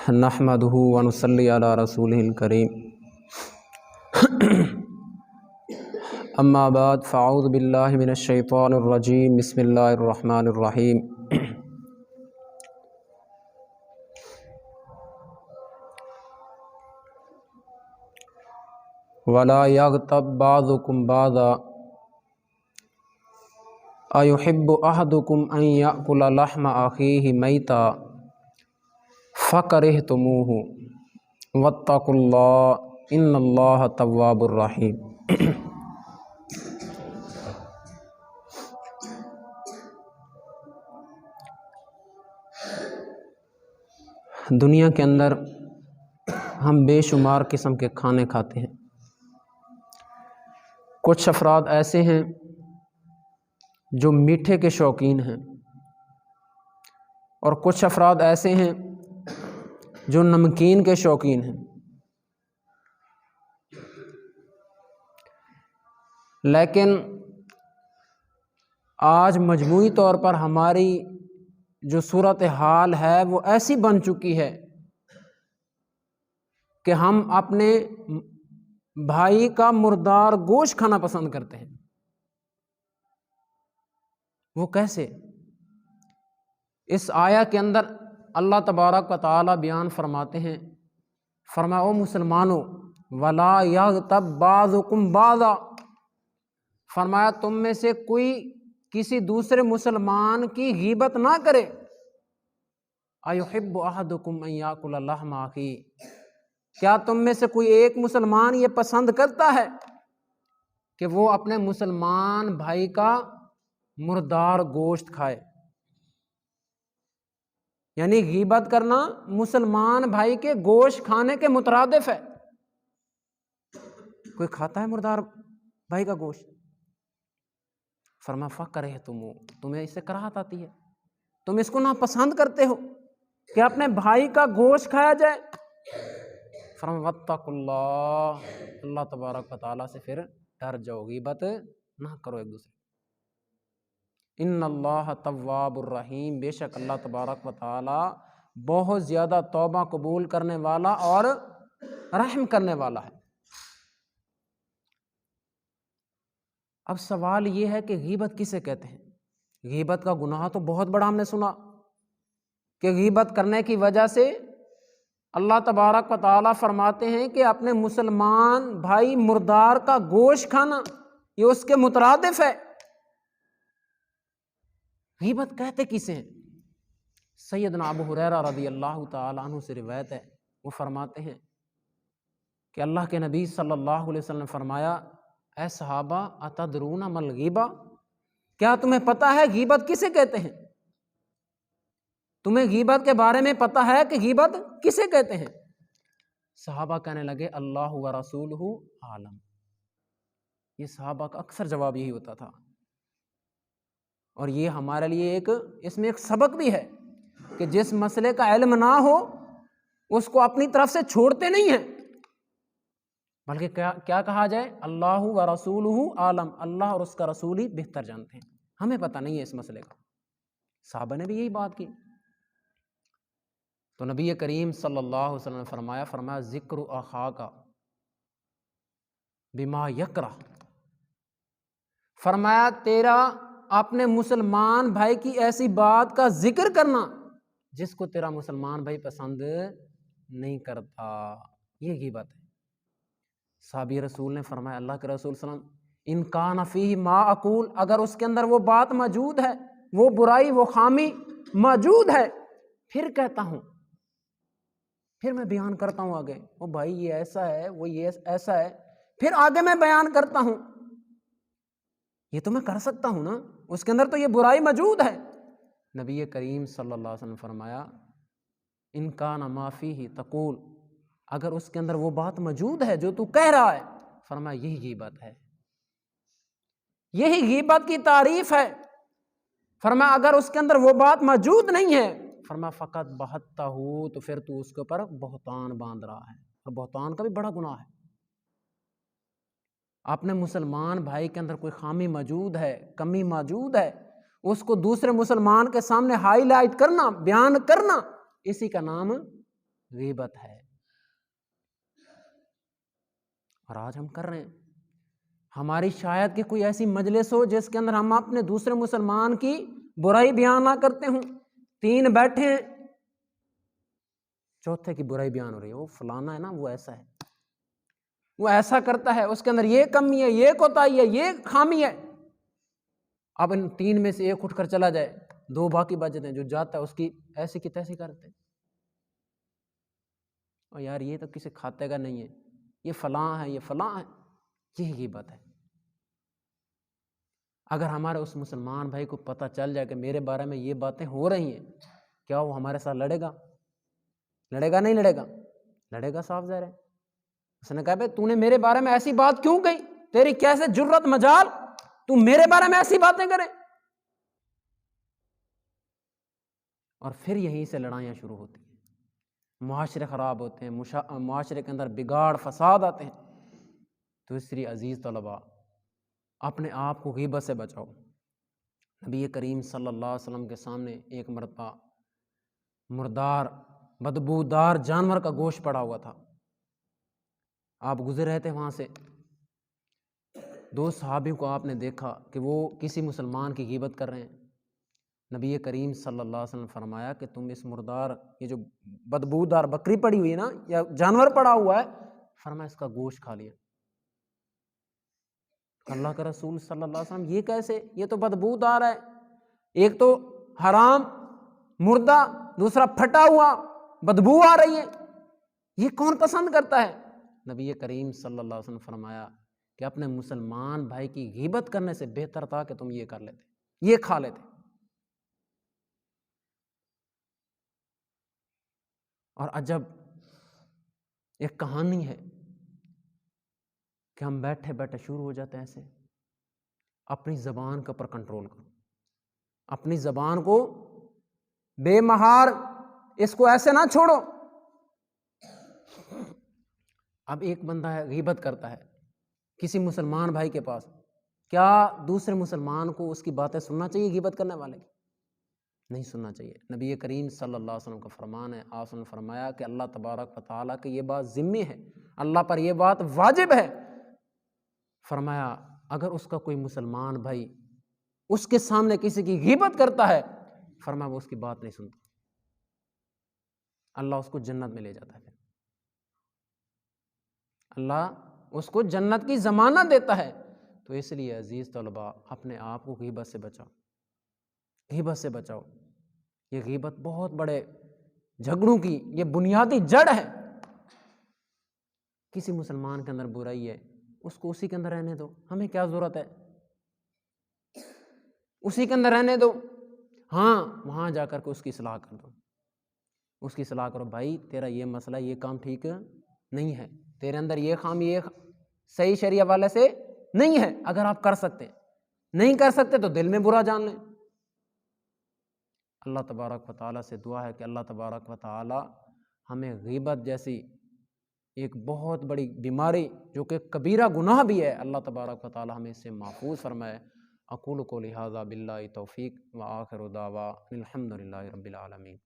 नहमदुहु व नुसल्ली अला रसूलिहिल करीम। अम्मा बाद फ़अऊज़ु बिल्लाहि मिनश शैतानिर रजीम। बिस्मिल्लाहिर रहमानिर रहीम। वला यग़्तब बाज़ुकुम बाज़ा अयुहिब्बु अहदुकुम अन याकुला लहमा अख़ीहि मैता फ़करिहतुमूहु वत्तक़ुल्लाह इन्नल्लाह तव्वाबुर रहीम। दुनिया के अंदर हम बेशुमार किस्म के खाने खाते हैं। कुछ अफराद ऐसे हैं जो मीठे के शौकीन हैं और कुछ अफराद ऐसे हैं जो नमकीन के शौकीन हैं। लेकिन आज मजमूई तौर पर हमारी जो सूरत हाल है वो ऐसी बन चुकी है कि हम अपने भाई का मुर्दार गोश्त खाना पसंद करते हैं। वो कैसे? इस आया के अंदर अल्लाह तबारक व तआला बयान फरमाते हैं, फरमाया ओ मुसलमानों वला यग़्तब बाज़ुकुम बाज़ा, फरमाया तुम में से कोई किसी दूसरे मुसलमान की गीबत ना करे। अयुहिब्बु अहदुकुम अन याकुला लहमा अख़ी, क्या तुम में से कोई एक मुसलमान ये पसंद करता है कि वो अपने मुसलमान भाई का मुर्दार गोश्त खाए? यानी गीबत करना मुसलमान भाई के गोश्त खाने के मुतरादिफ है। कोई खाता है मुर्दार भाई का गोश्त? फरमा फ़करिहतुम, तुम्हें इससे कराहत आती है, तुम इसको ना पसंद करते हो कि अपने भाई का गोश्त खाया जाए। फरमा वत्तकुल्लाह, अल्लाह तबारक व तआला से फिर डर जाओ, गीबत ना करो एक दूसरे। इन्नल्लाह तव्वाबुर रहीम, बेशक अल्लाह तबारक व तआला बहुत ज़्यादा तौबा कबूल करने वाला और रहम करने वाला है। अब सवाल ये है कि गीबत किसे कहते हैं? गीबत का गुनाह तो बहुत बड़ा हमने सुना कि गीबत करने की वजह से अल्लाह तबारक व तआला फरमाते हैं कि अपने मुसलमान भाई मुर्दार का गोश्त खाना ये उसके मुतरादिफ है। गीबत कहते किसे हैं? सैयदना अबू हुरैरा रज़ी अल्लाह तआला अन्हु से रिवायत है, वो फरमाते हैं कि अल्लाह के नबी सल्लल्लाहु अलैहि वसल्लम ने फरमाया, ऐ सहाबा अतदरूना मल गीबा, क्या तुम्हें पता है गीबत किसे कहते हैं? तुम्हें गीबत के बारे में पता है कि गीबत किसे कहते हैं? सहाबा कहने लगे अल्लाह व रसूलुहु आलम। ये सहाबा का अक्सर जवाब यही होता था। और ये हमारे लिए इसमें एक सबक भी है कि जिस मसले का इल्म ना हो उसको अपनी तरफ से छोड़ते नहीं हैं, बल्कि क्या कहा जाए, अल्लाह व रसूलुहु आलम, अल्लाह और उसका रसूल ही बेहतर जानते हैं, हमें पता नहीं है इस मसले का। साहबा ने भी यही बात की। तो नबी करीम सल्लल्लाहु अलैहि वसल्लम ने फरमाया ज़िक्र अख़ाका बिमा यकरा, फरमाया तेरा अपने मुसलमान भाई की ऐसी बात का जिक्र करना जिसको तेरा मुसलमान भाई पसंद नहीं करता, ये गीबत है। साहबी रसूल ने फरमाया अल्लाह के रसूल सल्लल्लाहु अलैहि वसल्लम इन कान फीही मा अकूल, अगर उसके अंदर वो बात मौजूद है, वो बुराई वो खामी मौजूद है, फिर कहता हूँ, फिर मैं बयान करता हूँ आगे, वो भाई ये ऐसा है, वो ये ऐसा है, फिर आगे मैं बयान करता हूँ। ये तो मैं कर सकता हूँ ना, उसके अंदर तो ये बुराई मौजूद है। नबी करीम सल्लल्लाहु अलैहि वसल्लम फरमाया इन कान मा फीही तकूल, अगर उसके अंदर वो बात मौजूद है जो तू कह रहा है, फरमाया यही गीबत है, यही गीबत की तारीफ है। फरमाया अगर उसके अंदर वो बात मौजूद नहीं है, फरमाया फ़क़त बहत्ता हो, तो फिर तू उसके ऊपर बहतान बांध रहा है, और बहतान का भी बड़ा गुनाह है। अपने मुसलमान भाई के अंदर कोई खामी मौजूद है, कमी मौजूद है, उसको दूसरे मुसलमान के सामने हाईलाइट करना, बयान करना, इसी का नाम غیبت ہے، اور آج ہم کر رہے ہیں۔ ہماری شاید کہ کوئی ایسی مجلس ہو جس کے اندر ہم اپنے دوسرے مسلمان کی برائی بیان نہ کرتے ہوں، 3 بیٹھے ہیں، چوتھے کی برائی بیان ہو رہی ہے، وہ فلانا ہے نا، وہ ایسا ہے، وہ ایسا کرتا ہے، اس کے اندر یہ کمی ہے، یہ کوتاہی ہے، یہ خامی ہے۔ اب ان 3 میں سے ایک اٹھ کر چلا جائے، 2 باقی بچ جاتے ہیں، جو جاتا ہے اس کی ایسی کی تیسی کرتے ہیں، اور یار یہ تو کسی کھاتے کا نہیں ہے، یہ فلاں ہے، یہ فلاں ہے، یہی غیبت ہے۔ اگر ہمارے اس مسلمان بھائی کو پتہ چل جائے کہ میرے بارے میں یہ باتیں ہو رہی ہیں، کیا وہ ہمارے ساتھ لڑے گا؟ لڑے گا نہیں لڑے گا؟ لڑے گا، صاف ظاہر ہے۔ اس نے کہا بھائی تو نے میرے بارے میں ایسی بات کیوں کہی؟ تیری کیسے جرت مجال تو میرے بارے میں ایسی باتیں کرے؟ اور پھر یہیں سے لڑائیاں شروع ہوتی ہیں، معاشرے خراب ہوتے ہیں، معاشرے کے اندر بگاڑ فساد آتے ہیں۔ تو اس لیے عزیز طلباء، اپنے آپ کو غیبت سے بچاؤ۔ نبی کریم صلی اللہ علیہ وسلم کے سامنے ایک مرتبہ مردار بدبودار جانور کا گوشت پڑا ہوا تھا، آپ گزر رہے تھے وہاں سے، 2 صحابیوں کو آپ نے دیکھا کہ وہ کسی مسلمان کی غیبت کر رہے ہیں۔ نبی کریم صلی اللہ علیہ وسلم نے فرمایا کہ تم اس مردار، یہ جو بدبودار بکری پڑی ہوئی ہے نا یا جانور پڑا ہوا ہے، فرمایا اس کا گوشت کھا لیا۔ اللہ کا رسول صلی اللہ علیہ وسلم یہ کیسے؟ یہ تو بدبودار ہے، ایک تو حرام مردہ، دوسرا پھٹا ہوا، بدبو آ رہی ہے، یہ کون پسند کرتا ہے؟ نبی کریم صلی اللہ علیہ وسلم نے فرمایا کہ اپنے مسلمان بھائی کی غیبت کرنے سے بہتر تھا کہ تم یہ کر لیتے، یہ کھا لیتے۔ اور عجب ایک کہانی ہے کہ ہم بیٹھے بیٹھے شروع ہو جاتے ہیں ایسے، اپنی زبان کے اوپر کنٹرول کرو، اپنی زبان کو بے مہار، اس کو ایسے نہ چھوڑو۔ اب ایک بندہ ہے غیبت کرتا ہے کسی مسلمان بھائی کے پاس، کیا دوسرے مسلمان کو اس کی باتیں سننا چاہیے غیبت کرنے والے کی؟ نہیں سننا چاہیے۔ نبی کریم صلی اللہ علیہ وسلم کا فرمان ہے، آپ نے فرمایا کہ اللہ تبارک و تعالیٰ کی یہ بات ذمہ ہے، اللہ پر یہ بات واجب ہے، فرمایا اگر اس کا کوئی مسلمان بھائی اس کے سامنے کسی کی غیبت کرتا ہے، فرمایا وہ اس کی بات نہیں سنتا، اللہ اس کو جنت میں لے جاتا ہے، اللہ اس کو جنت کی ضمانت دیتا ہے۔ تو اس لیے عزیز طلباء، اپنے آپ کو غیبت سے بچاؤ، غیبت سے بچاؤ۔ یہ غیبت بہت بڑے جھگڑوں کی یہ بنیادی جڑ ہے۔ کسی مسلمان کے اندر برائی ہے، اس کو اسی کے اندر رہنے دو، ہمیں کیا ضرورت ہے، اسی کے اندر رہنے دو۔ ہاں وہاں جا کر کے اس کی اصلاح کر دو، اس کی اصلاح کرو، بھائی تیرا یہ مسئلہ، یہ کام ٹھیک نہیں ہے، تیرے اندر یہ خامی، یہ صحیح شریعہ والے سے نہیں ہے۔ اگر آپ کر سکتے نہیں کر سکتے تو دل میں برا جان لیں۔ اللہ تبارک و تعالیٰ سے دعا ہے کہ اللہ تبارک و تعالیٰ ہمیں غیبت جیسی ایک بہت بڑی بیماری جو کہ کبیرہ گناہ بھی ہے، اللہ تبارک و تعالیٰ ہمیں اس سے محفوظ فرمائے۔ اقول قولی ھذا باللہ توفیق، وآخر دعوانا الحمد للہ رب العالمین۔